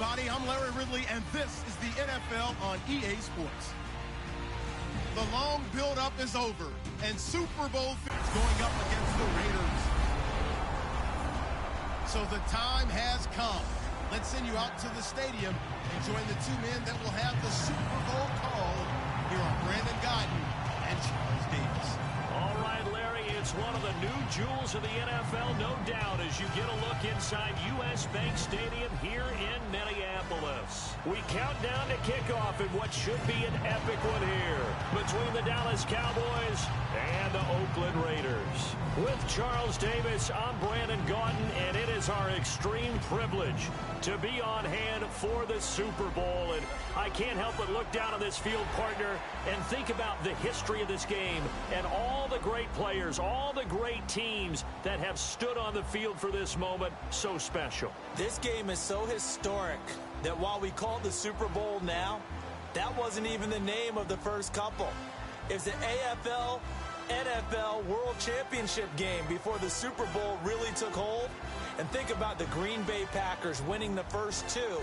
everybody. I'm Larry Ridley, and this is the NFL on EA Sports. The long build-up is over, and Super Bowl is going up against the Raiders. So the time has come. Let's send you out to the stadium and join the two men that will have the Super Bowl call. Here are Brandon Gaudin and Charles Davis. All right, Larry, it's one of the new jewels of the NFL, no doubt, as you get a look inside U.S. Bank Stadium here in Minneapolis. We count down to kickoff in what should be an epic one here between the Dallas Cowboys and the Oakland Raiders. With Charles Davis, I'm Brandon Gaudin, and it is our extreme privilege to be on hand for the Super Bowl. And I can't help but look down on this field, partner, and think about the history of this game and all the great players, all the great teams that have stood on the field for this moment. So special. This game is so historic that while we call it the Super Bowl now, that wasn't even the name of the first couple. It's the AFL NFL World Championship game before the Super Bowl really took hold. And think about the Green Bay Packers winning the first two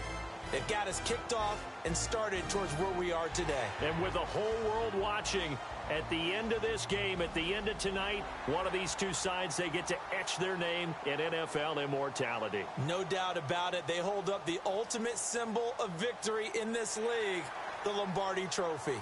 that got us kicked off and started towards where we are today. And with the whole world watching, at the end of this game, at the end of tonight, one of these two sides, they get to etch their name in NFL immortality. No doubt about it. They hold up the ultimate symbol of victory in this league, the Lombardi Trophy.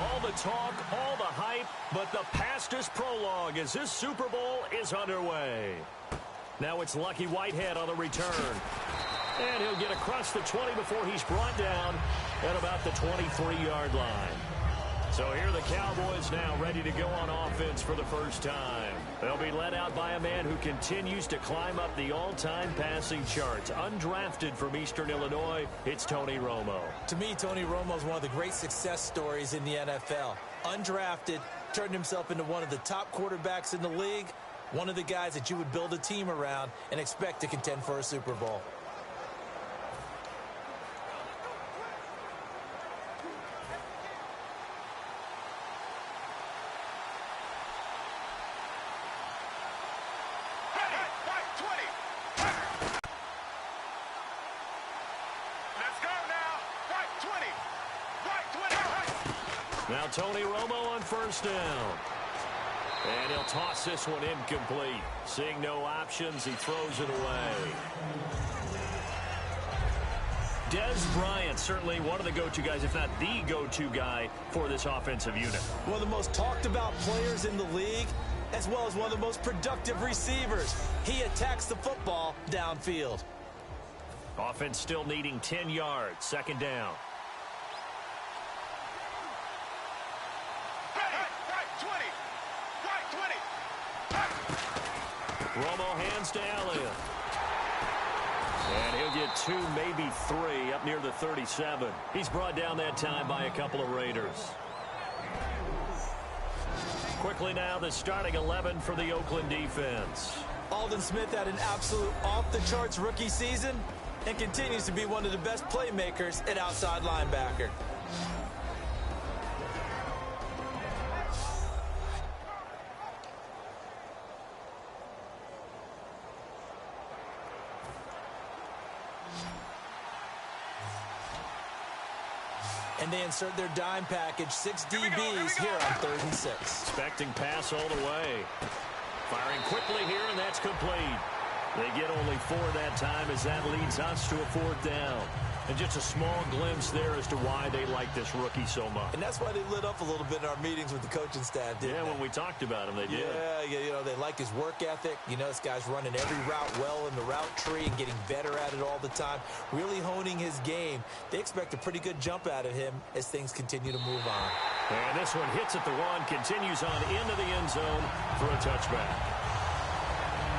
All the talk, all the hype, but the past is prologue as this Super Bowl is underway. Now it's Lucky Whitehead on the return. And he'll get across the 20 before he's brought down at about the 23-yard line. So here are the Cowboys now ready to go on offense for the first time. They'll be led out by a man who continues to climb up the all-time passing charts. Undrafted from Eastern Illinois, it's Tony Romo. To me, Tony Romo is one of the great success stories in the NFL. Undrafted, turned himself into one of the top quarterbacks in the league, one of the guys that you would build a team around and expect to contend for a Super Bowl. Now Tony Romo on first down. And he'll toss this one incomplete. Seeing no options, he throws it away. Dez Bryant, certainly one of the go-to guys, if not the go-to guy for this offensive unit. One of the most talked about players in the league, as well as one of the most productive receivers. He attacks the football downfield. Offense still needing 10 yards. Second down. Romo hands to Elliott. And he'll get 2, maybe 3, up near the 37. He's brought down that time by a couple of Raiders. Quickly now, the starting 11 for the Oakland defense. Aldon Smith had an absolute off-the-charts rookie season. and continues to be one of the best playmakers at outside linebacker. And they insert their dime package, 6 DBs here on 3rd and 6. Expecting pass all the way. Firing quickly here, and that's complete. They get only 4 that time as that leads us to a 4th down. And just a small glimpse there as to why they like this rookie so much. And that's why they lit up a little bit in our meetings with the coaching staff, didn't they? When we talked about him, they did. Yeah, you know, they like his work ethic. You know, this guy's running every route well in the route tree and getting better at it all the time, really honing his game. They expect a pretty good jump out of him as things continue to move on. And this one hits at the 1, continues on into the end zone for a touchback.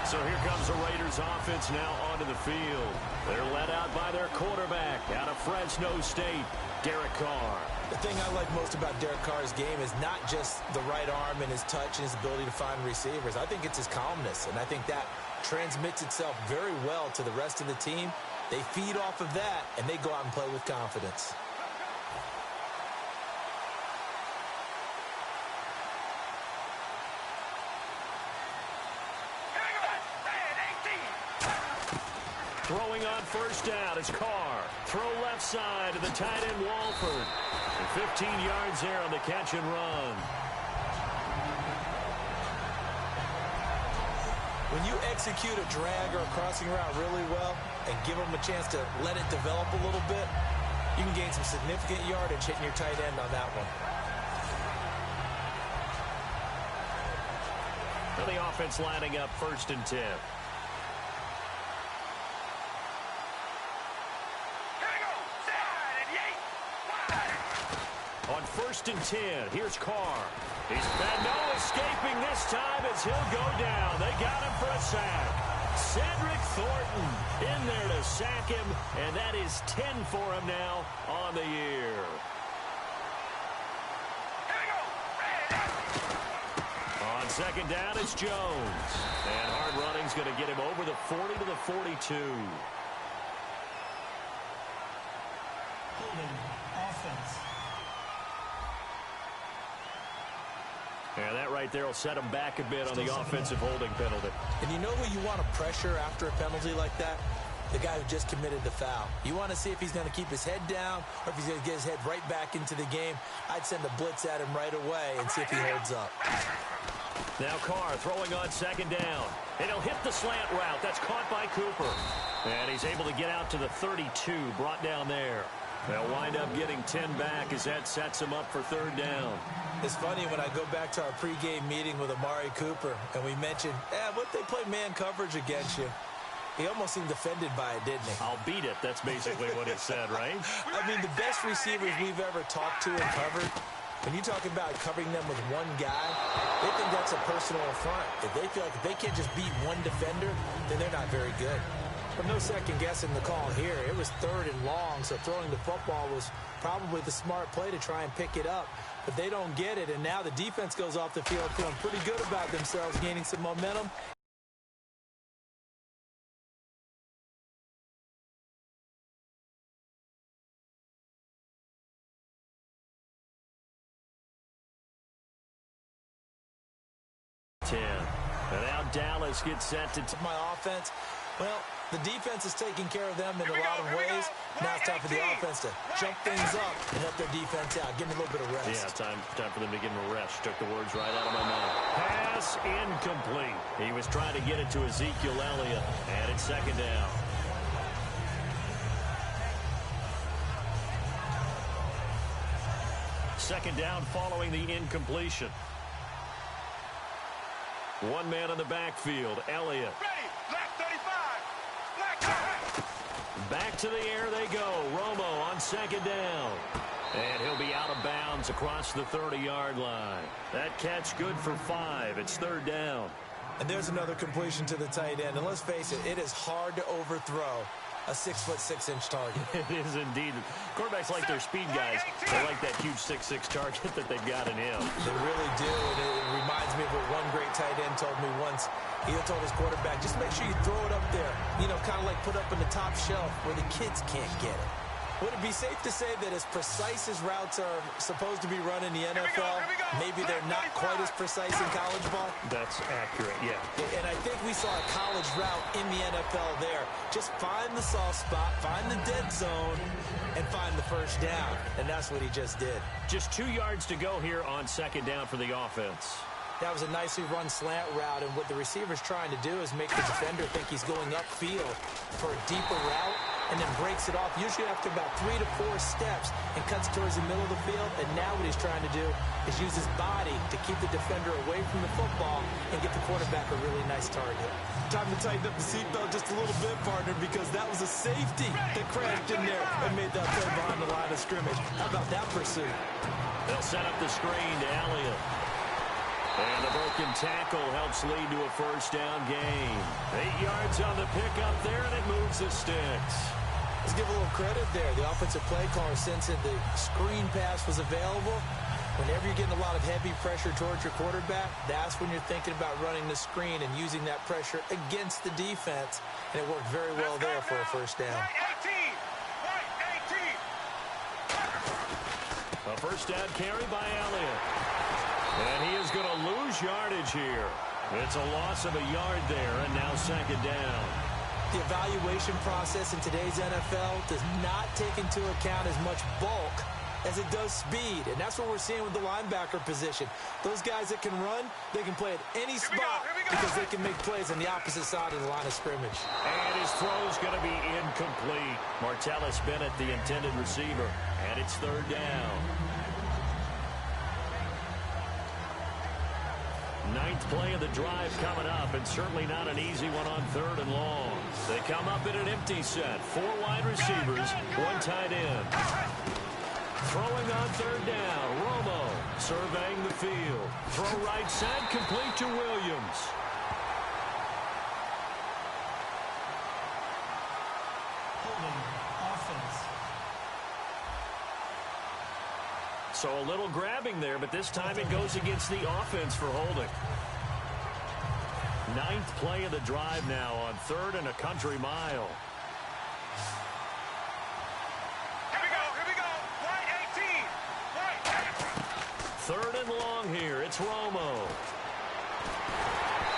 So here comes the Raiders offense now onto the field. They're led out by their quarterback out of Fresno State, Derek Carr. The thing I like most about Derek Carr's game is not just the right arm and his touch and his ability to find receivers. I think it's his calmness, and I think that transmits itself very well to the rest of the team. They feed off of that, and they go out and play with confidence. Throwing on 1st down is Carr. Throw left side to the tight end Walford. And 15 yards there on the catch and run. When you execute a drag or a crossing route really well and give them a chance to let it develop a little bit, you can gain some significant yardage hitting your tight end on that one. Now the offense lining up 1st and 10. On 1st and 10, here's Carr. He's been no escaping this time as he'll go down. They got him for a sack. Cedric Thornton in there to sack him, and that is 10 for him now on the year. On 2nd down, it's Jones. And hard running's going to get him over the 40 to the 42. Holding offense. And that right there will set him back a bit on the offensive holding penalty. And you know who you want to pressure after a penalty like that? The guy who just committed the foul. You want to see if he's going to keep his head down or if he's going to get his head right back into the game. I'd send a blitz at him right away and see if he holds up. Now Carr throwing on 2nd down. And he'll hit the slant route. That's caught by Cooper. And he's able to get out to the 32, brought down there. They'll wind up getting 10 back as that sets him up for 3rd down. It's funny when I go back to our pregame meeting with Amari Cooper and we mentioned, what if they play man coverage against you? He almost seemed offended by it, didn't he? I'll beat it. That's basically what he said, right? I mean, the best receivers we've ever talked to and covered, when you talk about covering them with one guy, they think that's a personal affront. If they feel like if they can't just beat one defender, then they're not very good. But no second guessing the call here. It was 3rd and long, so throwing the football was probably the smart play to try and pick it up. But they don't get it, and now the defense goes off the field feeling pretty good about themselves, gaining some momentum. And now Dallas gets set to my offense. Well, the defense is taking care of them in a lot of ways. Now it's time for the offense to jump things up and help their defense out. Give them a little bit of rest. Yeah, time for them to give them a rest. Took the words right out of my mouth. Pass incomplete. He was trying to get it to Ezekiel Elliott, and it's 2nd down. Second down following the incompletion. One man in the backfield, Elliott. Ready, black 35, black. Back to the air they go. Romo on 2nd down. And he'll be out of bounds across the 30-yard line. That catch good for 5. It's 3rd down. And there's another completion to the tight end. And let's face it, it is hard to overthrow a 6'6" target. It is indeed. Quarterbacks like their speed guys. They like that huge 6'6" target that they've got in him. They really do, and it reminds me of what one great tight end told me once. He told his quarterback, just make sure you throw it up there. You know, kind of like put up in the top shelf where the kids can't get it. Would it be safe to say that as precise as routes are supposed to be run in the NFL, maybe they're not quite as precise in college ball? That's accurate, yeah. And I think we saw a college route in the NFL there. Just find the soft spot, find the dead zone, and find the first down. And that's what he just did. Just 2 yards to go here on second down for the offense. That was a nicely run slant route, and what the receiver's trying to do is make the defender think he's going upfield for a deeper route, and then breaks it off, usually after about 3 to 4 steps, and cuts towards the middle of the field. And now what he's trying to do is use his body to keep the defender away from the football and get the quarterback a really nice target. Time to tighten up the seatbelt just a little bit, partner, because that was a safety that crashed in there and made that play behind the line of scrimmage. How about that pursuit? They'll set up the screen to Elliott. And the broken tackle helps lead to a first down gain. 8 yards on the pickup there, and it moves the sticks. Let's give a little credit there. The offensive play caller sensed that the screen pass was available. Whenever you're getting a lot of heavy pressure towards your quarterback, that's when you're thinking about running the screen and using that pressure against the defense. And it worked very well there for a first down. A first down carry by Elliott. And he is going to lose yardage here. It's a loss of a yard there, and now second down. The evaluation process in today's NFL does not take into account as much bulk as it does speed, and that's what we're seeing with the linebacker position. Those guys that can run, they can play at any spot because they can make plays on the opposite side of the line of scrimmage. And his throw's going to be incomplete. Martellus Bennett, the intended receiver, and it's third down. 9th play of the drive coming up, and certainly not an easy one on third and long. They come up in an empty set. 4 wide receivers, 1 tight end. Throwing on third down, Romo surveying the field. Throw right side, complete to Williams. Holding offense. So a little grabbing there, but this time it goes against the offense for holding. 9th play of the drive now on third and a country mile. Here we go. Right 18. Right. Third and long here. It's Romo.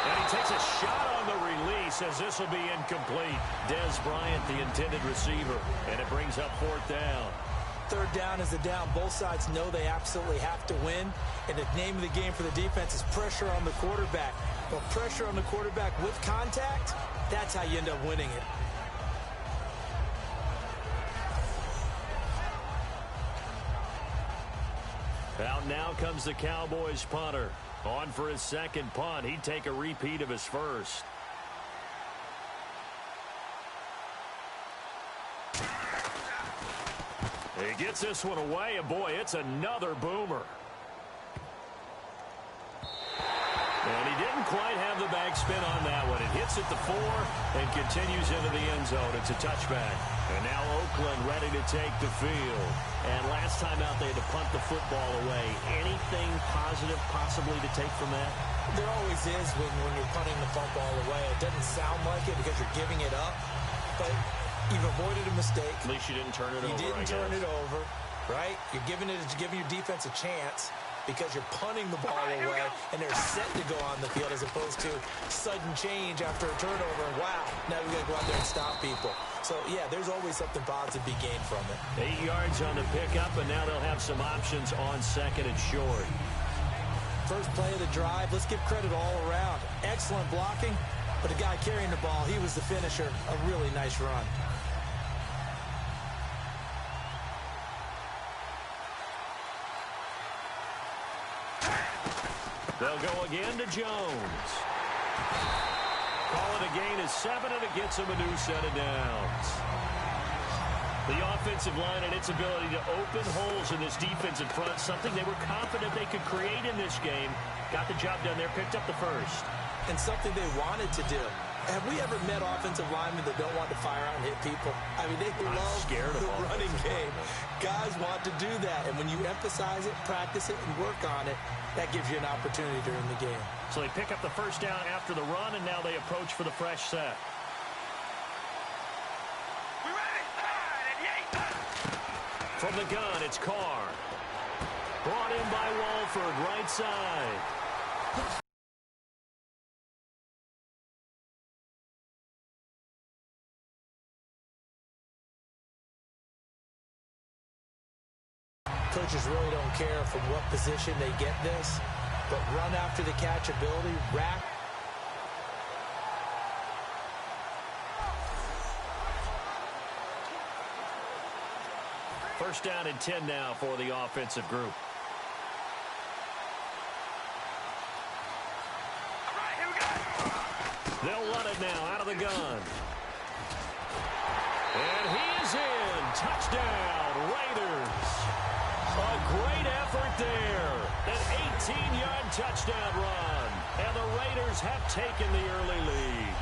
And he takes a shot on the release as this will be incomplete. Dez Bryant, the intended receiver, and it brings up fourth down. Third down is the down. Both sides know they absolutely have to win. And the name of the game for the defense is pressure on the quarterback. But pressure on the quarterback with contact, that's how you end up winning it. Out now comes the Cowboys punter. On for his second punt. He'd take a repeat of his first. He gets this one away, and boy, it's another boomer. And he didn't quite have the backspin on that one. It hits at the 4 and continues into the end zone. It's a touchback. And now Oakland ready to take the field. And last time out, they had to punt the football away. Anything positive possibly to take from that? There always is when you're punting the football away. It doesn't sound like it because you're giving it up. But you've avoided a mistake. At least you didn't turn it over, You didn't turn it over, right? You're giving your defense a chance because you're punting the ball away, and they're set to go on the field as opposed to sudden change after a turnover. And wow, now we got to go out there and stop people. So, yeah, there's always something positive to be gained from it. 8 yards on the pickup, and now they'll have some options on second and short. First play of the drive, let's give credit all around. Excellent blocking, but the guy carrying the ball, he was the finisher. A really nice run. They'll go again to Jones. Call it a gain of 7, and it gets him a new set of downs. The offensive line and its ability to open holes in this defensive front, something they were confident they could create in this game. Got the job done there, picked up the first. And something they wanted to do. Have we ever met offensive linemen that don't want to fire out and hit people? I mean, they love the running game. Guys want to do that, and when you emphasize it, practice it, and work on it, that gives you an opportunity during the game. So they pick up the first down after the run, and now they approach for the fresh set. We ready? From the gun, it's Carr. Brought in by Walford, right side. Coaches really don't care from what position they get this, but run after the catch ability, wrap. First down and 10 now for the offensive group. All right, here we go. They'll run it now out of the gun. And he is in. Touchdown, Raiders. A great effort there. An 18-yard touchdown run. And the Raiders have taken the early lead.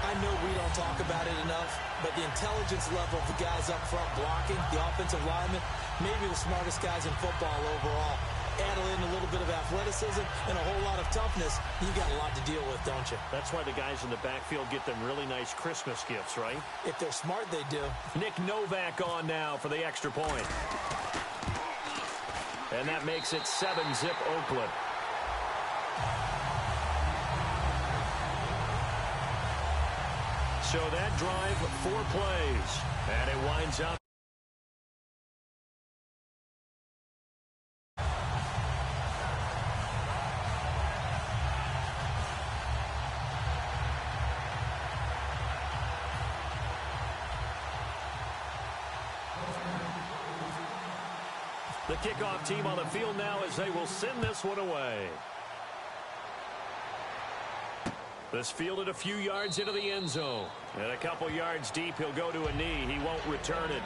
I know we don't talk about it enough, but the intelligence level of the guys up front blocking, the offensive linemen, maybe the smartest guys in football overall. Add in a little bit of athleticism and a whole lot of toughness, you got a lot to deal with, don't you? That's why the guys in the backfield get them really nice Christmas gifts, right? If they're smart, they do. Nick Novak on now for the extra point. And that makes it 7-zip Oakland. So that drive, 4 plays. And it winds up. The kickoff team on the field now as they will send this one away. This fielded a few yards into the end zone. And a couple yards deep, he'll go to a knee. He won't return it.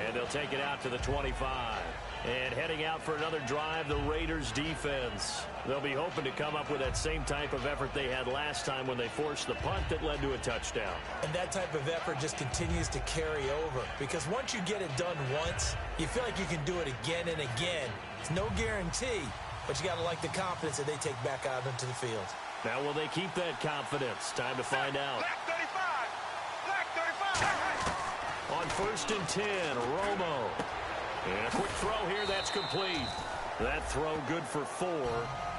And they'll take it out to the 25. And heading out for another drive, the Raiders defense. They'll be hoping to come up with that same type of effort they had last time when they forced the punt that led to a touchdown. And that type of effort just continues to carry over. Because once you get it done once, you feel like you can do it again and again. It's no guarantee, but you got to like the confidence that they take back out into the field. Now, will they keep that confidence? Time to find out. Black 35. Black 35. On 1st and 10, Romo. And a quick throw here, that's complete. That throw good for 4.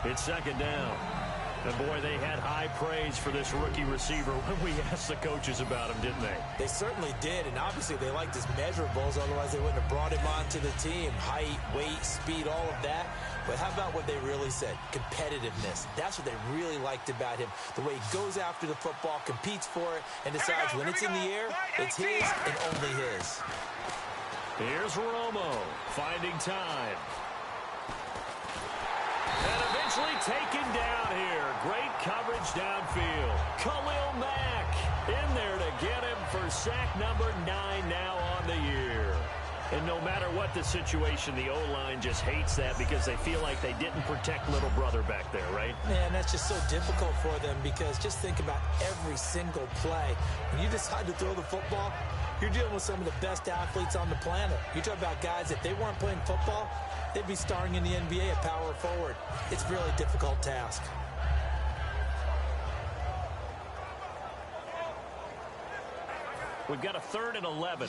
It's second down. And boy, they had high praise for this rookie receiver when we asked the coaches about him, didn't they? They certainly did, and obviously they liked his measurables, otherwise they wouldn't have brought him onto the team. Height, weight, speed, all of that. But how about what they really said? Competitiveness. That's what they really liked about him. The way he goes after the football, competes for it, and decides when it's in the air, it's his and only his. Here's Romo finding time. And eventually taken down here. Great coverage downfield. Khalil Mack in there to get him for sack number 9 now on the year. And no matter what the situation, the O-line just hates that because they feel like they didn't protect little brother back there, right? Man, that's just so difficult for them because just think about every single play. When you decide to throw the football, you're dealing with some of the best athletes on the planet. You talk about guys, if they weren't playing football, they'd be starring in the NBA at power forward. It's a really difficult task. We've got a 3rd and 11.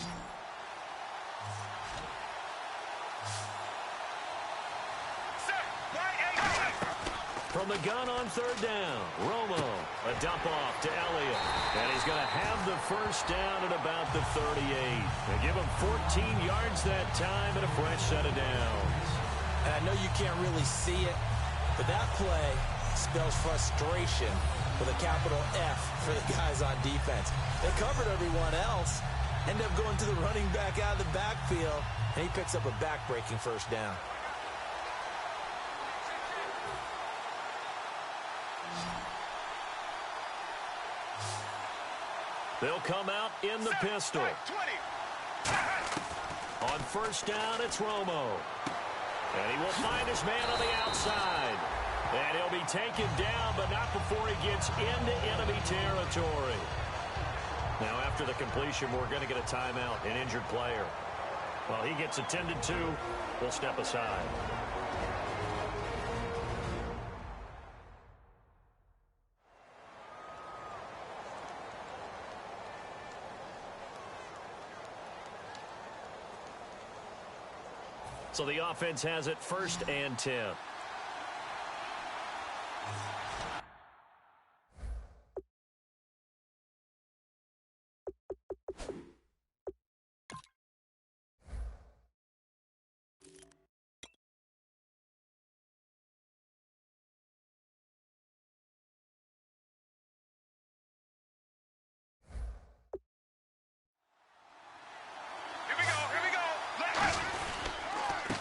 From the gun on 3rd down, Romo, a dump off to Elliott. And he's going to have the first down at about the 38. They give him 14 yards that time and a fresh set of downs. And I know you can't really see it, but that play spells frustration with a capital F for the guys on defense. They covered everyone else, end up going to the running back out of the backfield, and he picks up a back-breaking first down. They'll come out in the pistol. On 1st down, it's Romo. And he will find his man on the outside. And he'll be taken down, but not before he gets into enemy territory. Now, after the completion, we're going to get a timeout, an injured player. Well, he gets attended to. We'll step aside. So the offense has it 1st and 10.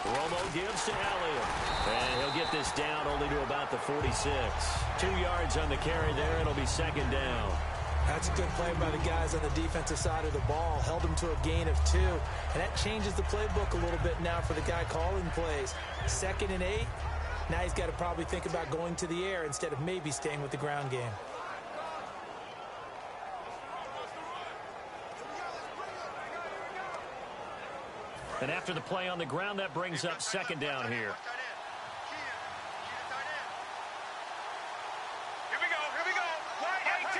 Romo gives to Elliott. And he'll get this down only to about the 46. 2 yards on the carry there. It'll be 2nd down. That's a good play by the guys on the defensive side of the ball. Held him to a gain of 2. And that changes the playbook a little bit now for the guy calling plays. 2nd and 8. Now he's got to probably think about going to the air instead of maybe staying with the ground game. And after the play on the ground, that brings up 2nd down here. Here we go. Right 18.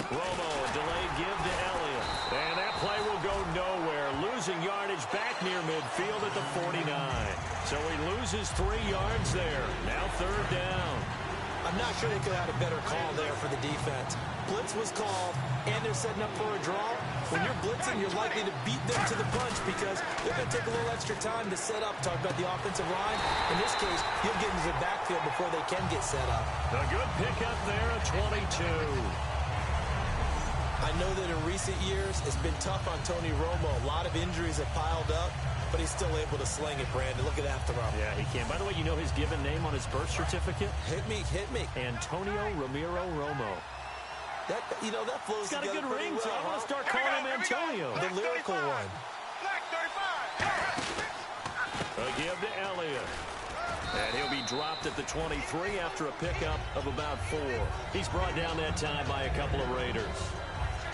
Romo, a delayed give to Elliott. And that play will go nowhere. Losing yardage back near midfield at the 49. So he loses 3 yards there. Now 3rd down. I'm not sure they could have had a better call there for the defense. Blitz was called, and they're setting up for a draw. When you're blitzing, you're likely to beat them to the punch because they're going to take a little extra time to set up. Talk about the offensive line. In this case, you'll get into the backfield before they can get set up. A good pickup there at 22. I know that in recent years, it's been tough on Tony Romo. A lot of injuries have piled up, but he's still able to sling it, Brandon. Look at that throw. Yeah, he can. By the way, you know his given name on his birth certificate? Hit me. Antonio Ramiro Romo. That flows He's got a together good pretty ring, so well, I'm going to huh? start calling him Antonio. The lyrical one. Black 35. A give to Elliott. And he'll be dropped at the 23 after a pickup of about 4. He's brought down that time by a couple of Raiders.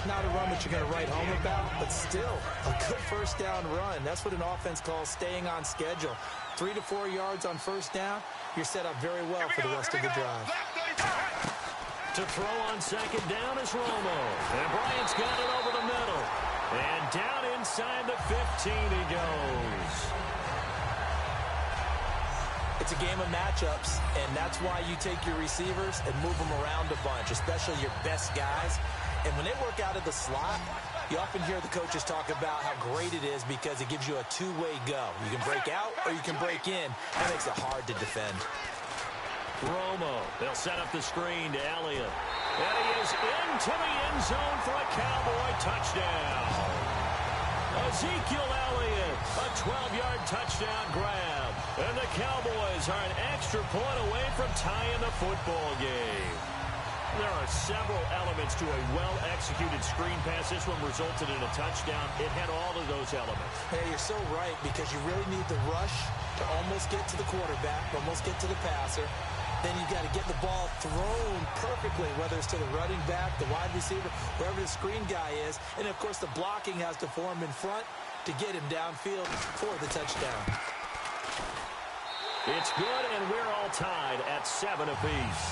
Not a run that you're going to write home about, but still a good 1st down run. That's what an offense calls staying on schedule. 3 to 4 yards on 1st down, you're set up very well for the rest of the drive. To throw on 2nd down is Romo. And Bryant's got it over the middle. And down inside the 15 he goes. It's a game of matchups, and that's why you take your receivers and move them around a bunch, especially your best guys. And when they work out of the slot, you often hear the coaches talk about how great it is because it gives you a 2-way go. You can break out or you can break in. That makes it hard to defend. Romo, they'll set up the screen to Elliott. And he is into the end zone for a Cowboy touchdown. Ezekiel Elliott, a 12-yard touchdown grab. And the Cowboys are an extra point away from tying the football game. There are several elements to a well-executed screen pass. This one resulted in a touchdown. It had all of those elements. Hey, you're so right because you really need the rush to almost get to the quarterback, almost get to the passer. Then you've got to get the ball thrown perfectly, whether it's to the running back, the wide receiver, wherever the screen guy is. And, of course, the blocking has to form in front to get him downfield for the touchdown. It's good, and we're all tied at 7 apiece.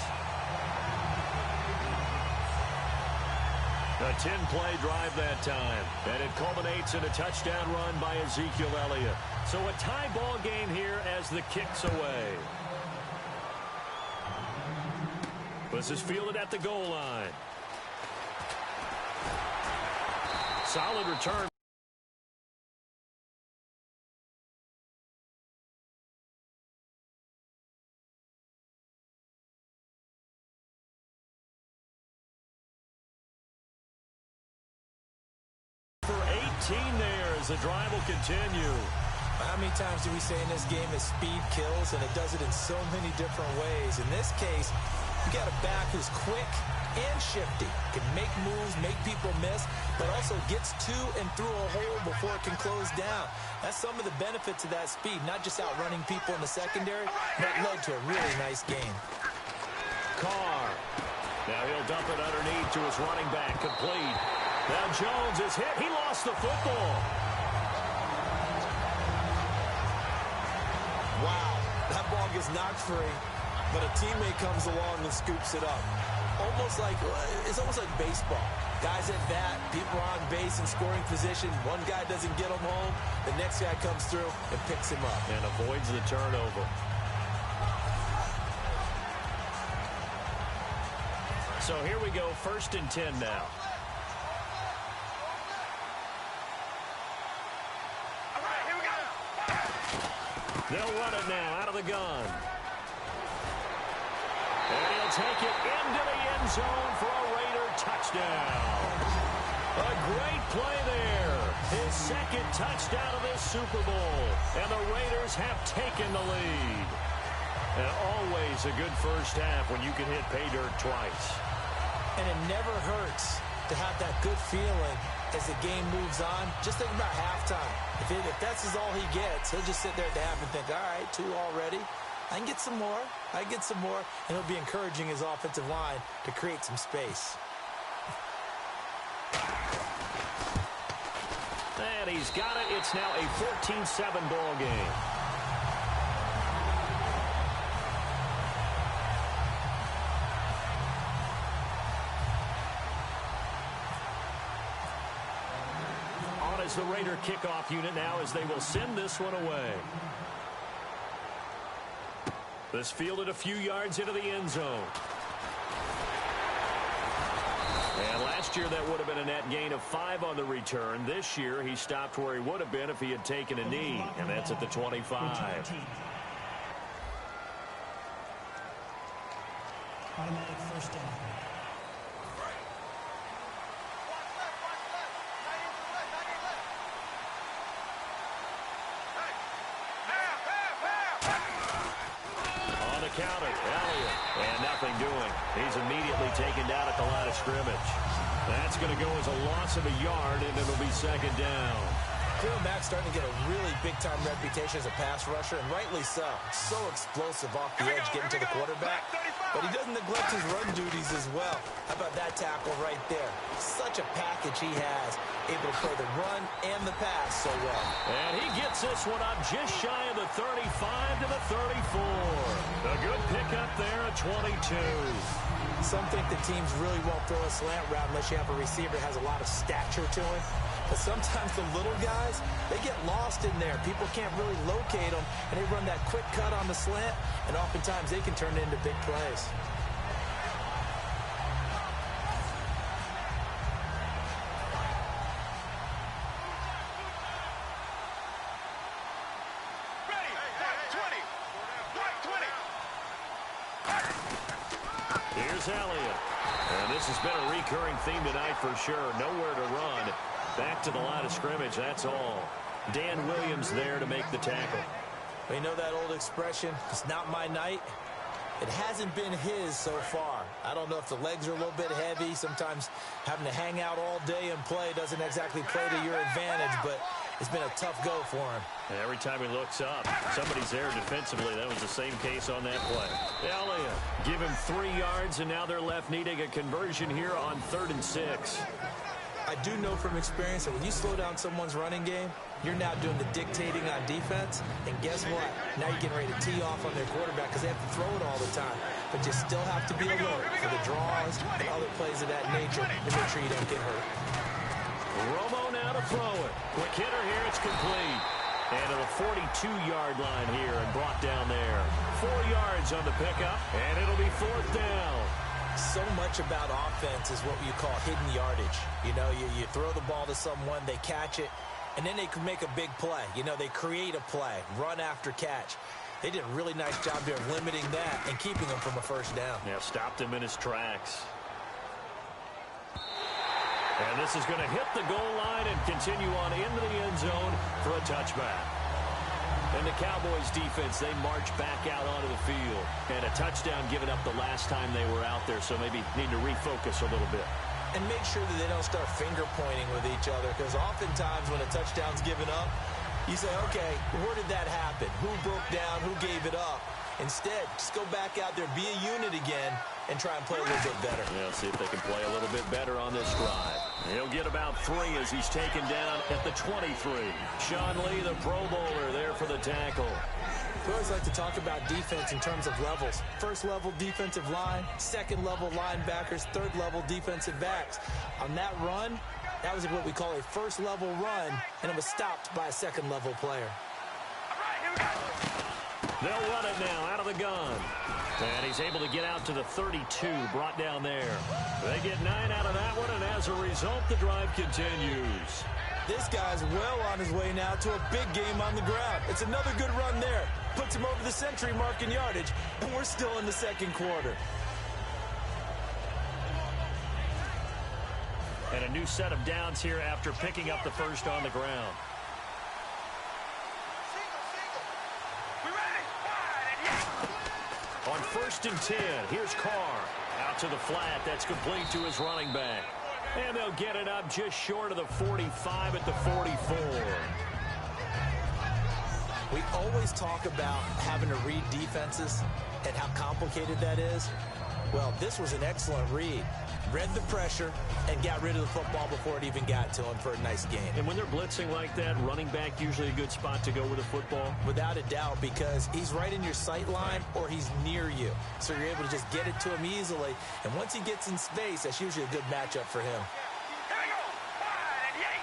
A 10-play drive that time, and it culminates in a touchdown run by Ezekiel Elliott. So a tie ball game here as the kick's away. This is fielded at the goal line. Solid return. For 18 there as the drive will continue. How many times do we say in this game that speed kills, and it does it in so many different ways? In this case, you got a back who's quick and shifty, can make moves, make people miss, but also also gets to and through a hole before it can close down. That's some of the benefits of that speed, not just outrunning people in the secondary. That led to a really nice game. Carr. Now he'll dump it underneath to his running back, complete. Now Jones is hit. He lost the football. Wow, that ball gets knocked free, but a teammate comes along and scoops it up. It's almost like baseball. Guys at bat, people are on base in scoring position. One guy doesn't get him home. The next guy comes through and picks him up. And avoids the turnover. So here we go, 1st and 10 now. All right, here we go. They'll run it now out of the gun. And he'll take it into the end zone for a Raider touchdown. A great play there. His 2nd touchdown of this Super Bowl. And the Raiders have taken the lead. And always a good first half when you can hit pay dirt twice. And it never hurts to have that good feeling as the game moves on. Just think about halftime. If that's all he gets, he'll just sit there at the half and think, all right, 2 already. I can get some more. I can get some more. And he'll be encouraging his offensive line to create some space. And he's got it. It's now a 14-7 ball game. On as the Raider kickoff unit now as they will send this one away. This fielded a few yards into the end zone. And last year that would have been a net gain of 5 on the return. This year he stopped where he would have been if he had taken a knee, and that's at the 25. Automatic first down. Counter, Elliott, and nothing doing. He's immediately taken down at the line of scrimmage. That's going to go as a loss of a yard, and it'll be 2nd down. Khalil Mack's starting to get a really big-time reputation as a pass rusher, and rightly so. So explosive off the edge getting to the quarterback. But he doesn't neglect his run duties as well. How about that tackle right there? Such a package he has, able to play the run and the pass so well. And he gets this one up just shy of the 35 to the 34. A good pickup there at 22. Some think the teams really won't throw a slant route unless you have a receiver that has a lot of stature to him. But sometimes the little guys, they get lost in there. People can't really locate them, and they run that quick cut on the slant, and oftentimes they can turn it into big plays. Here's Elliott. And this has been a recurring theme tonight for sure. Nowhere to run. Back to the line of scrimmage, that's all. Dan Williams there to make the tackle. Well, you know that old expression, it's not my night? It hasn't been his so far. I don't know if the legs are a little bit heavy. Sometimes having to hang out all day and play doesn't exactly play to your advantage, but it's been a tough go for him. And every time he looks up, somebody's there defensively. That was the same case on that play. Elliott, give him 3 yards, and now they're left needing a conversion here on 3rd and 6. I do know from experience that when you slow down someone's running game, you're now doing the dictating on defense. And guess what? Now you're getting ready to tee off on their quarterback because they have to throw it all the time. But you still have to be alert for the draws and other plays of that nature to make sure you don't get hurt. Romo now to throw it. Quick hitter here. It's complete. And to the 42-yard line here and brought down there. 4 yards on the pickup, and it'll be 4th down. So much about offense is what you call hidden yardage. You know, you throw the ball to someone, they catch it, and then they can make a big play. You know, they create a play, run after catch. They did a really nice job there of limiting that and keeping him from a first down. Yeah, stopped him in his tracks. And this is going to hit the goal line and continue on into the end zone for a touchback. And the Cowboys defense, they march back out onto the field. And a touchdown given up the last time they were out there, so maybe need to refocus a little bit. and make sure that they don't start finger pointing with each other, because oftentimes when a touchdown's given up, you say, okay, where did that happen? Who broke down? Who gave it up? Instead, just go back out there, be a unit again, and try and play a little bit better. Yeah, see if they can play a little bit better on this drive. He'll get about 3 as he's taken down at the 23. Sean Lee, the Pro Bowler, there for the tackle. We always like to talk about defense in terms of levels. First level defensive line, second level linebackers, third level defensive backs. On that run, that was what we call a first level run, and it was stopped by a second level player. All right, here we go. They'll run it now out of the gun. And he's able to get out to the 32, brought down there. They get 9 out of that one, and as a result, the drive continues. This guy's well on his way now to a big game on the ground. It's another good run there. Puts him over the century mark in yardage, and we're still in the second quarter. And a new set of downs here after picking up the first on the ground. We ready? Wide and On 1st and 10, here's Carr. Out to the flat. That's complete to his running back. And they'll get it up just short of the 45 at the 44. We always talk about having to read defenses and how complicated that is. Well, this was an excellent read. Read the pressure and got rid of the football before it even got to him for a nice game. And when they're blitzing like that, running back usually a good spot to go with the football? Without a doubt, because he's right in your sight line or he's near you. So you're able to just get it to him easily. And once he gets in space, that's usually a good matchup for him. Here we go. Wide and yay.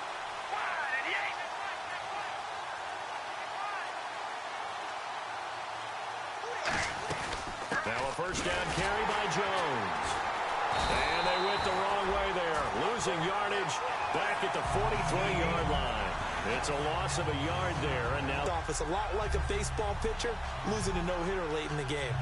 Wide and yay. Now a first down carry by Jones. And they went the wrong way there. Losing yardage back at the 43-yard line. It's a loss of a yard there. And now It's a lot like a baseball pitcher losing a no-hitter late in the game.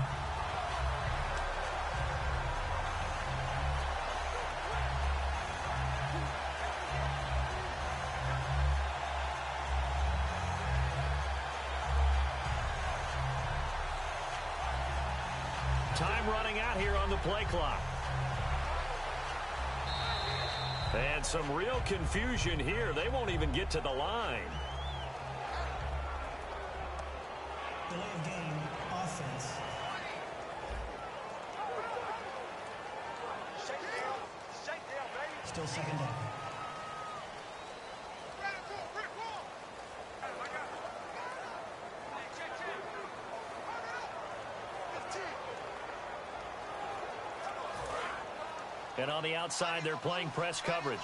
time running out here on the play clock. And some real confusion here. They won't even get to the line. Delay of game, offense. Still second down. And on the outside, they're playing press coverage.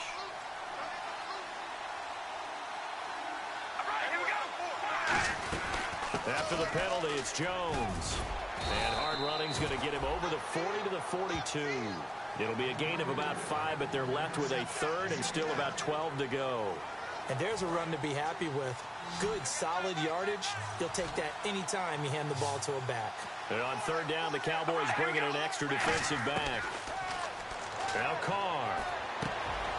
After the penalty, it's Jones. And hard running's going to get him over the 40 to the 42. It'll be a gain of about 5, but they're left with a third and still about 12 to go. And there's a run to be happy with. Good, solid yardage. You'll take that anytime you hand the ball to a back. And on third down, the Cowboys bring in an extra defensive back. Now Carr.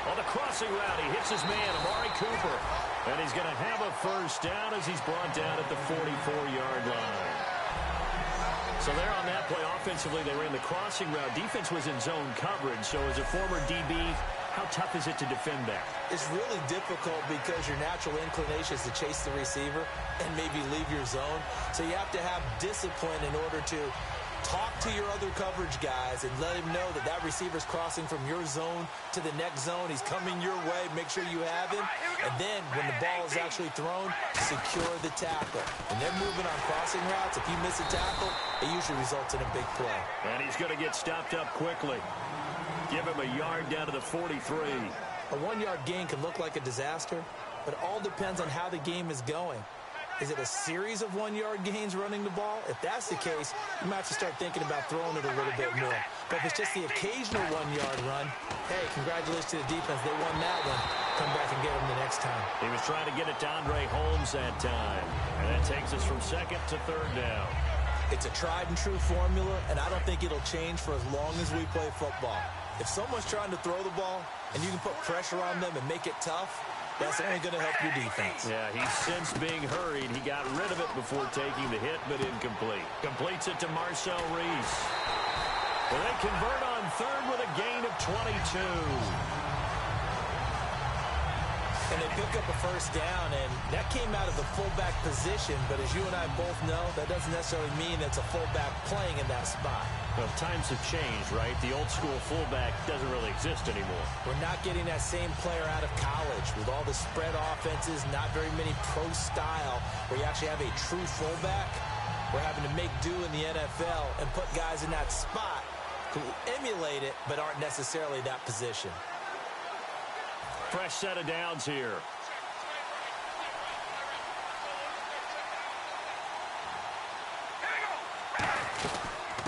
On the crossing route, he hits his man, Amari Cooper. And he's going to have a first down as he's brought down at the 44-yard line. So there on that play, offensively, they ran the crossing route. Defense was in zone coverage. So as a former DB, how tough is it to defend that? It's really difficult because your natural inclination is to chase the receiver and maybe leave your zone. So you have to have discipline in order to talk to your other coverage guys and let him know that that receiver's crossing from your zone to the next zone. He's coming your way. Make sure you have him. And then when the ball is actually thrown, secure the tackle. When they're moving on crossing routes, if you miss a tackle, it usually results in a big play. And he's going to get stopped up quickly. Give him a yard down to the 43. A 1-yard gain can look like a disaster, but it all depends on how the game is going. Is it a series of 1-yard gains running the ball? If that's the case, you might have to start thinking about throwing it a little bit more. But if it's just the occasional 1-yard run, hey, congratulations to the defense. They won that one. Come back and get them the next time. He was trying to get it to Andre Holmes that time. And that takes us from second to third down. It's a tried and true formula, and I don't think it'll change for as long as we play football. If someone's trying to throw the ball and you can put pressure on them and make it tough, that's only going to help your defense. Yeah, he's since being hurried. He got rid of it before taking the hit, but incomplete. Completes it to Marcel Reese. Well, they convert on on third with a gain of 22. And they pick up a first down, and that came out of the fullback position. But as you and I both know, that doesn't necessarily mean it's a fullback playing in that spot. Well, times have changed, right? The old-school fullback doesn't really exist anymore. We're not getting that same player out of college with all the spread offenses, not very many pro style, where you actually have a true fullback. We're having to make do in the NFL and put guys in that spot who emulate it but aren't necessarily that position. Fresh set of downs here.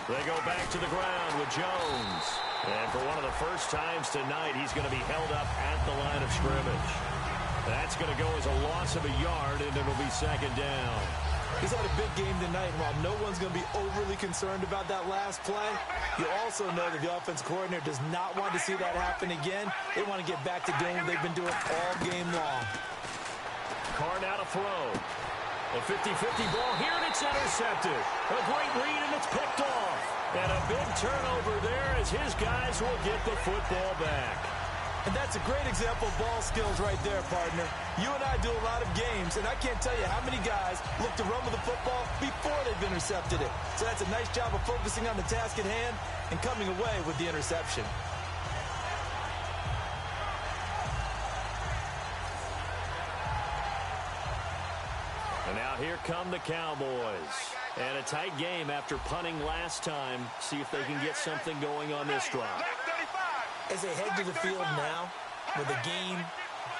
They go back to the ground with Jones. And for one of the first times tonight, he's going to be held up at the line of scrimmage. That's going to go as a loss of a yard, and it'll be second down. He's had a big game tonight, and while no one's going to be overly concerned about that last play, you also know that the offense coordinator does not want to see that happen again. They want to get back to doing what they've been doing all game long. Carr now to throw. A 50-50 ball here, and it's intercepted. A great read, and it's picked off. And a big turnover there as his guys will get the football back. And that's a great example of ball skills right there, partner. You and I do a lot of games, and I can't tell you how many guys look to run with the football before they've intercepted it. So that's a nice job of focusing on the task at hand and coming away with the interception. And now here come the Cowboys. And a tight game after punting last time. See if they can get something going on this drive. As they head to the field now, with the game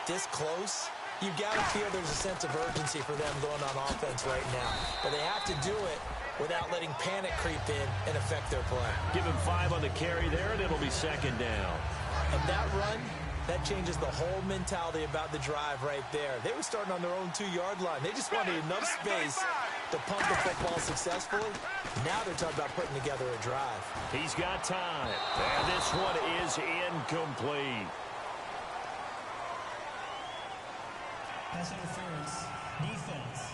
this close, you've got to feel there's a sense of urgency for them going on offense right now. But they have to do it without letting panic creep in and affect their play. Give him 5 on the carry there, and it'll be second down. And that run, that changes the whole mentality about the drive right there. They were starting on their own 2-yard line. They just wanted enough space to pump the football successfully. Now they're talking about putting together a drive. He's got time. And this one is incomplete. Pass interference. Defense.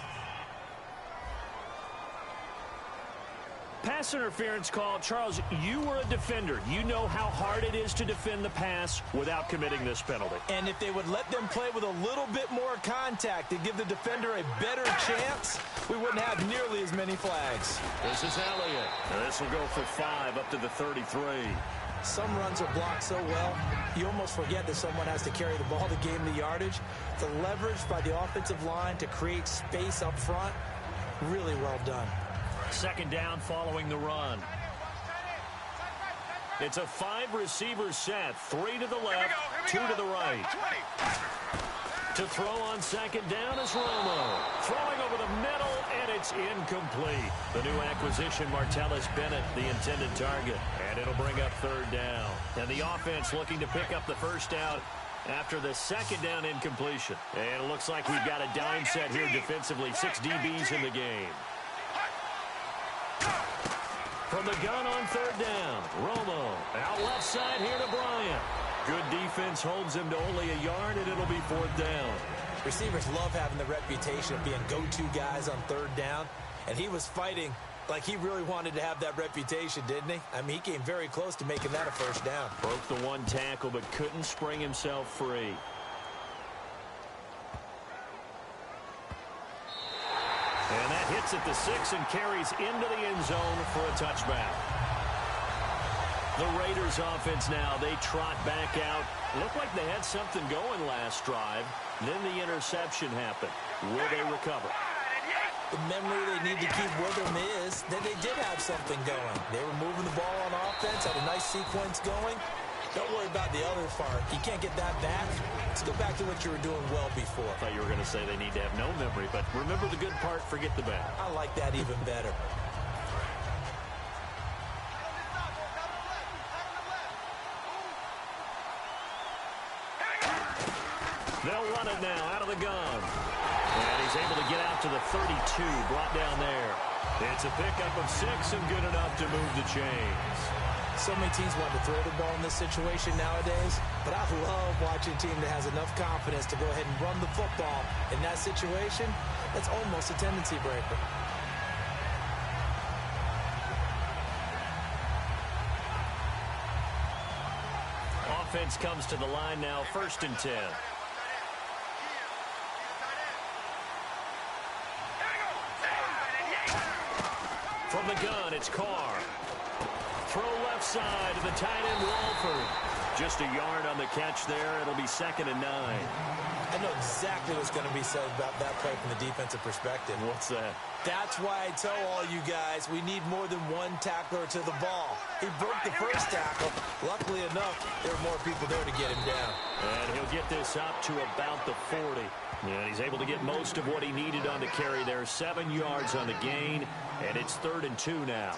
Pass interference call. Charles, you were a defender. You know how hard it is to defend the pass without committing this penalty. And if they would let them play with a little bit more contact and give the defender a better chance, we wouldn't have nearly as many flags. This is Elliott. And this will go for 5 up to the 33. Some runs are blocked so well, you almost forget that someone has to carry the ball to gain the yardage. The leverage by the offensive line to create space up front, really well done. Second down following the run. It's a 5-receiver set. 3 to the left, 2 to the right. To throw on second down is Romo. Throwing over the middle, and it's incomplete. The new acquisition, Martellus Bennett, the intended target. And it'll bring up third down. And the offense looking to pick up the first down after the second down incompletion. And it looks like we've got a dime set here defensively. 6 DBs in the game. From the gun on third down, Romo out left side here to Bryant. Good defense holds him to only a yard, and it'll be fourth down. Receivers love having the reputation of being go-to guys on third down, and he was fighting like he really wanted to have that reputation, didn't he? I mean, he came very close to making that a first down. Broke the one tackle, but couldn't spring himself free. And that hits at the 6 and carries into the end zone for a touchback. The Raiders offense now, they trot back out. Looked like they had something going last drive. Then the interception happened. Will they recover? The memory they need to keep with them is that they did have something going. They were moving the ball on offense, had a nice sequence going. Don't worry about the other part. You can't get that back. Let's go back to what you were doing well before. I thought you were going to say they need to have no memory, but remember the good part, forget the bad. I like that even better. They'll run it now out of the gun. And he's able to get out to the 32, brought down there. It's a pickup of 6 and good enough to move the chains. So many teams want to throw the ball in this situation nowadays, but I love watching a team that has enough confidence to go ahead and run the football in that situation. That's almost a tendency breaker. offense comes to the line now, 1st and 10. From the gun, it's Carr. Throw left side to the tight end, Walford. Just a yard on the catch there. It'll be 2nd and 9. I know exactly what's going to be said about that play from the defensive perspective. What's that? That's why I tell all you guys we need more than one tackler to the ball. He broke the first tackle. Luckily enough, there were more people there to get him down. And he'll get this up to about the 40. And he's able to get most of what he needed on the carry there. 7 yards on the gain, and it's 3rd and 2 now.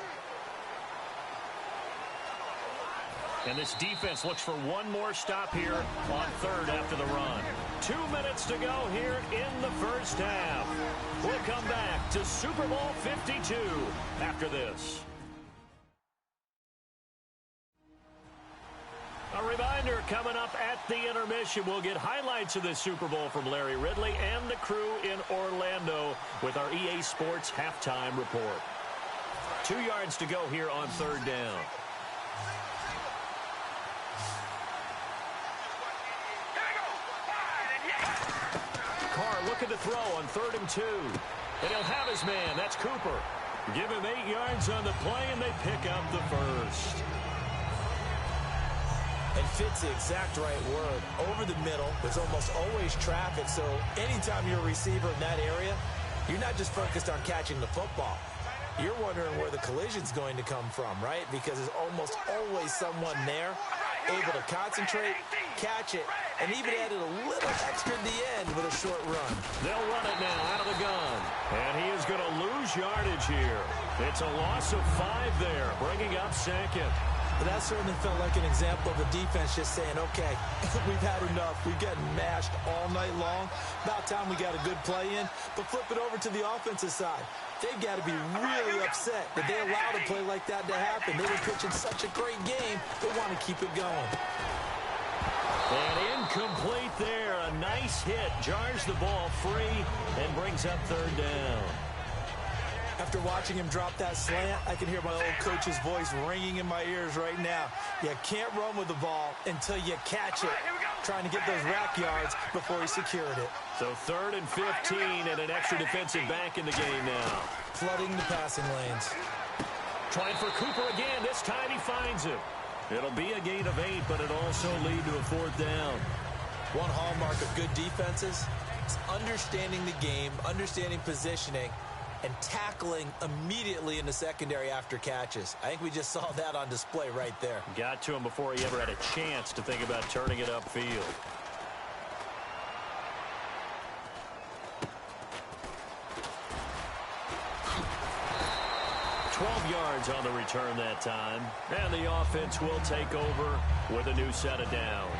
And this defense looks for one more stop here on 3rd after the run. 2 minutes to go here in the first half. We'll come back to Super Bowl 52 after this. A reminder, coming up at the intermission, we'll get highlights of this Super Bowl from Larry Ridley and the crew in Orlando with our EA Sports halftime report. 2 yards to go here on 3rd down. Carr looking to throw on 3rd and 2. And he'll have his man. That's Cooper. Give him 8 yards on the play, and they pick up the first. And fits the exact right word. Over the middle, there's almost always traffic, so anytime you're a receiver in that area, you're not just focused on catching the football. You're wondering where the collision's going to come from, right? Because there's almost always someone there able to concentrate, catch it, and even added a little extra at the end with a short run. They'll run it now out of the gun. And he is going to lose yardage here. It's a loss of 5 there, bringing up 2nd. But that certainly felt like an example of the defense just saying, okay, we've had enough. We've gotten mashed all night long. About time we got a good play in. But flip it over to the offensive side. They've got to be really upset that they allowed a play like that to happen. They were pitching such a great game. They want to keep it going. And incomplete there. A nice hit. Jars the ball free and brings up 3rd down. After watching him drop that slant, I can hear my old coach's voice ringing in my ears right now. You can't run with the ball until you catch it. Trying to get those rack yards before he secured it. So 3rd and 15 and an extra defensive back in the game now. Flooding the passing lanes. Trying for Cooper again. This time he finds him. It'll be a gain of 8, but it'll also lead to a 4th down. One hallmark of good defenses is understanding the game, understanding positioning, and tackling immediately in the secondary after catches. I think we just saw that on display right there. Got to him before he ever had a chance to think about turning it upfield. Yards on the return that time. And the offense will take over with a new set of downs.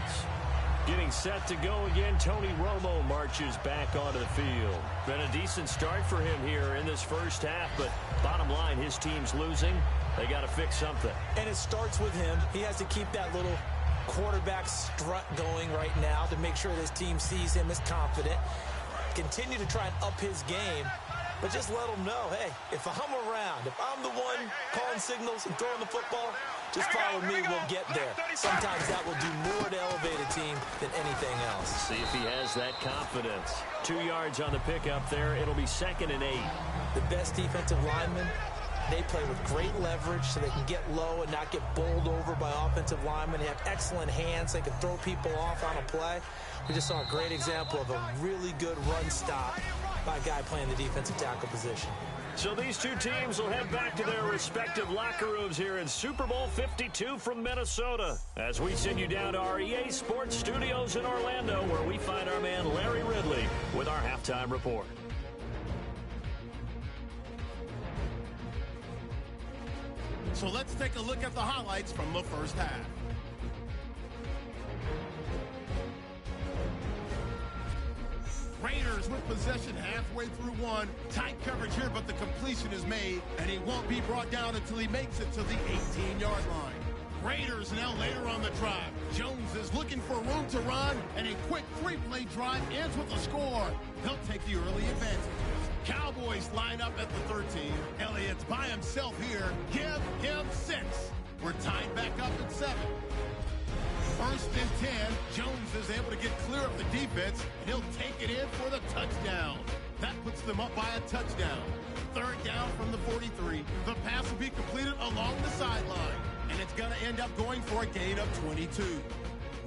Getting set to go again, Tony Romo marches back onto the field. Been a decent start for him here in this first half, but bottom line, his team's losing. They got to fix something. And it starts with him. He has to keep that little quarterback strut going right now to make sure this team sees him as confident. Continue to try and up his game. But just let them know, hey, if I'm around, if I'm the one calling signals and throwing the football, just follow me, we'll get there. Sometimes that will do more to elevate a team than anything else. See if he has that confidence. 2 yards on the pickup there. It'll be 2nd and 8. The best defensive linemen, they play with great leverage so they can get low and not get bowled over by offensive linemen. They have excellent hands. They can throw people off on a play. We just saw a great example of a really good run stop by a guy playing the defensive tackle position. So these two teams will head back to their respective locker rooms here in Super Bowl 52 from Minnesota as we send you down to our EA Sports studios in Orlando where we find our man Larry Ridley with our halftime report. So let's take a look at the highlights from the first half. Raiders with possession halfway through one. Tight coverage here, but the completion is made, and he won't be brought down until he makes it to the 18-yard line. Raiders now later on the drive. Jones is looking for room to run, and a quick 3-play drive ends with a score. He'll take the early advantage. Cowboys line up at the 13. Elliott's by himself here. Give him 6. We're tied back up at 7. First and 10. Jones is able to get clear of the defense, and he'll take it in for the touchdown. That puts them up by a touchdown. Third down from the 43. The pass will be completed along the sideline, and it's going to end up going for a gain of 22.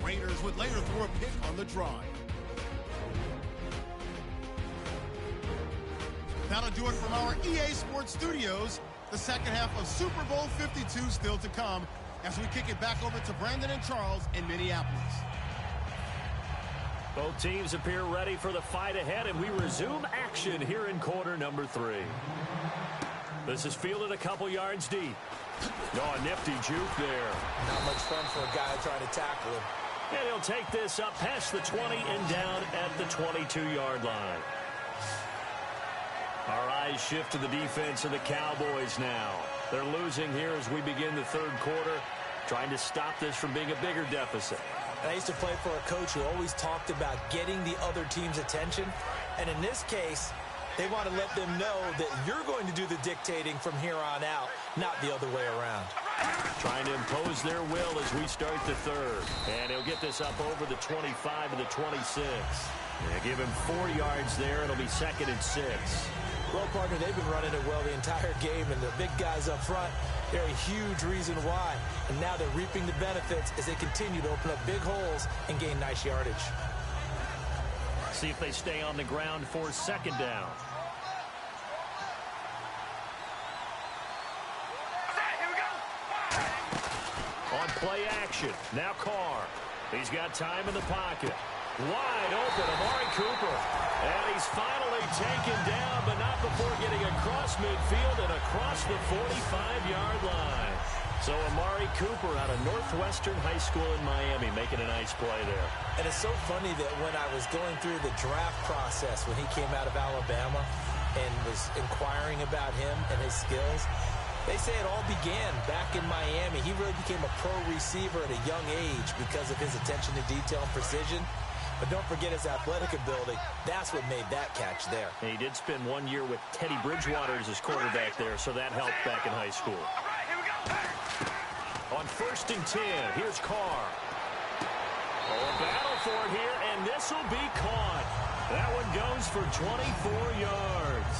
Raiders would later throw a pick on the drive. That'll do it from our EA Sports Studios. The second half of Super Bowl 52 still to come as we kick it back over to Brandon and Charles in Minneapolis. Both teams appear ready for the fight ahead, and we resume action here in quarter number 3. This is fielded a couple yards deep. Oh, a nifty juke there. Not much fun for a guy trying to tackle him. And he'll take this up past the 20 and down at the 22-yard line. Our eyes shift to the defense of the Cowboys now. They're losing here as we begin the third quarter, trying to stop this from being a bigger deficit. And I used to play for a coach who always talked about getting the other team's attention. And in this case, they want to let them know that you're going to do the dictating from here on out, not the other way around. Trying to impose their will as we start the third. And he'll get this up over the 25 to the 26. They give him 4 yards there. It'll be 2nd and 6. Well, partner, they've been running it well the entire game, and the big guys up front, they're a huge reason why. And now they're reaping the benefits as they continue to open up big holes and gain nice yardage. See if they stay on the ground for 2nd down. Here we go. On play action, now Carr. He's got time in the pocket. Wide open, Amari Cooper. And he's finally taken down, but not before getting across midfield and across the 45-yard line. So Amari Cooper out of Northwestern High School in Miami making a nice play there. And it's so funny that when I was going through the draft process when he came out of Alabama and was inquiring about him and his skills, they say it all began back in Miami. He really became a pro receiver at a young age because of his attention to detail and precision. But don't forget his athletic ability. That's what made that catch there. And he did spend 1 year with Teddy Bridgewater as his quarterback there, so that helped back in high school. On 1st and 10, here's Carr. Oh, a battle for it here, and this will be caught. That one goes for 24 yards.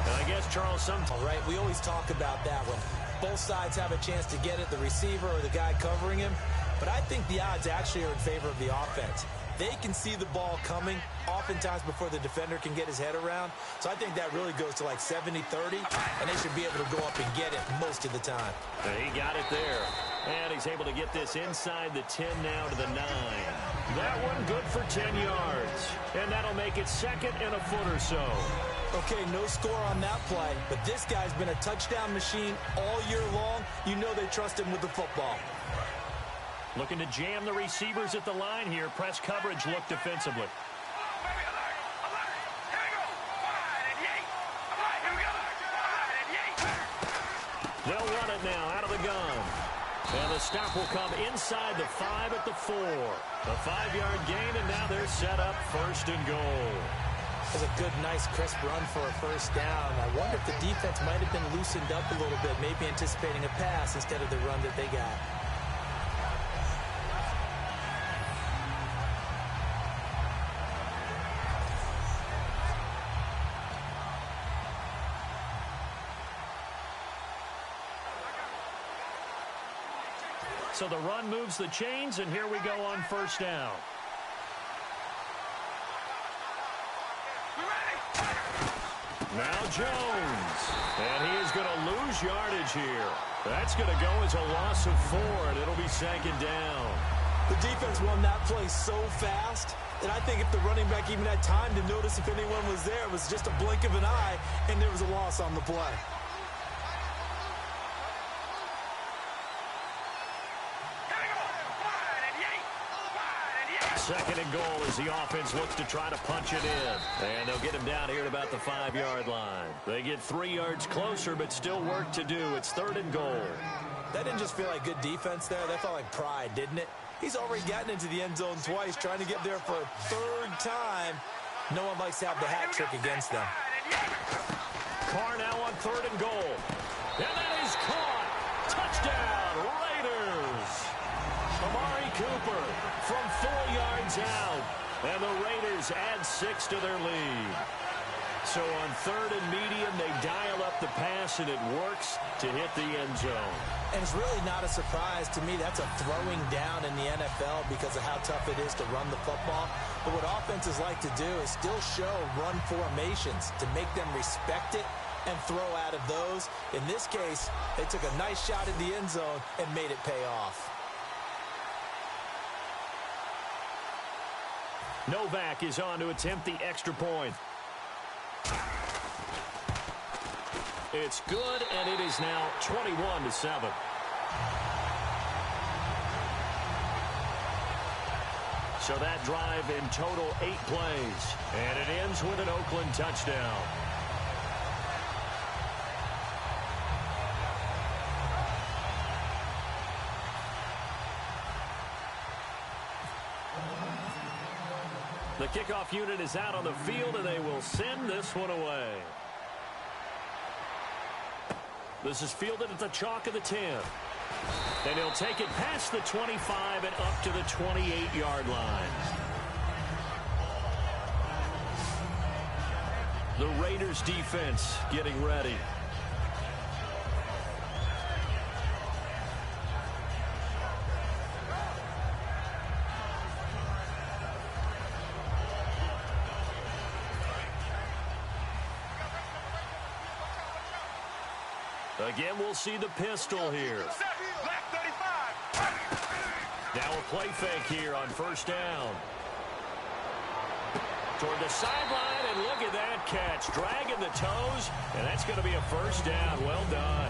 And I guess, Charles, All right, we always talk about that when both sides have a chance to get it, the receiver or the guy covering him. But I think the odds actually are in favor of the offense. They can see the ball coming oftentimes before the defender can get his head around. So I think that really goes to like 70-30, and they should be able to go up and get it most of the time. He got it there. And he's able to get this inside the 10 now to the 9. That one good for 10 yards. And that'll make it 2nd and a foot or so. Okay, no score on that play, but this guy's been a touchdown machine all year long. You know they trust him with the football. Looking to jam the receivers at the line here. Press coverage look defensively. They'll run it now out of the gun. And the stop will come inside the 5 at the 4. A 5-yard gain, and now they're set up 1st and goal. It was a good, nice, crisp run for a 1st down. I wonder if the defense might have been loosened up a little bit, maybe anticipating a pass instead of the run that they got. So the run moves the chains, and here we go on 1st down. Now Jones. And he is going to lose yardage here. That's going to go as a loss of 4, and it'll be 2nd down. The defense won that play so fast that I think if the running back even had time to notice if anyone was there, it was just a blink of an eye, and there was a loss on the play. 2nd and goal as the offense looks to try to punch it in. And they'll get him down here at about the 5-yard line. They get 3 yards closer, but still work to do. It's 3rd and goal. That didn't just feel like good defense there. That felt like pride, didn't it? He's already gotten into the end zone twice, trying to get there for a 3rd time. No one likes to have the hat trick against them. Carr now on 3rd and goal. And that is caught. Touchdown. is out, and the Raiders add 6 to their lead. So on 3rd and medium, they dial up the pass, and it works to hit the end zone. And it's really not a surprise to me. That's a throwing down in the NFL because of how tough it is to run the football. But what offenses like to do is still show run formations to make them respect it and throw out of those. In this case, they took a nice shot in the end zone and made it pay off. Novak is on to attempt the extra point. It's good, and it is now 21-7. So that drive in total 8 plays, and it ends with an Oakland touchdown. The kickoff unit is out on the field, and they will send this one away. This is fielded at the chalk of the 10. And he'll take it past the 25 and up to the 28-yard line. The Raiders defense getting ready. Again, we'll see the pistol here. Now a play fake here on 1st down. Toward the sideline, and look at that catch. Dragging the toes, and that's going to be a 1st down. Well done.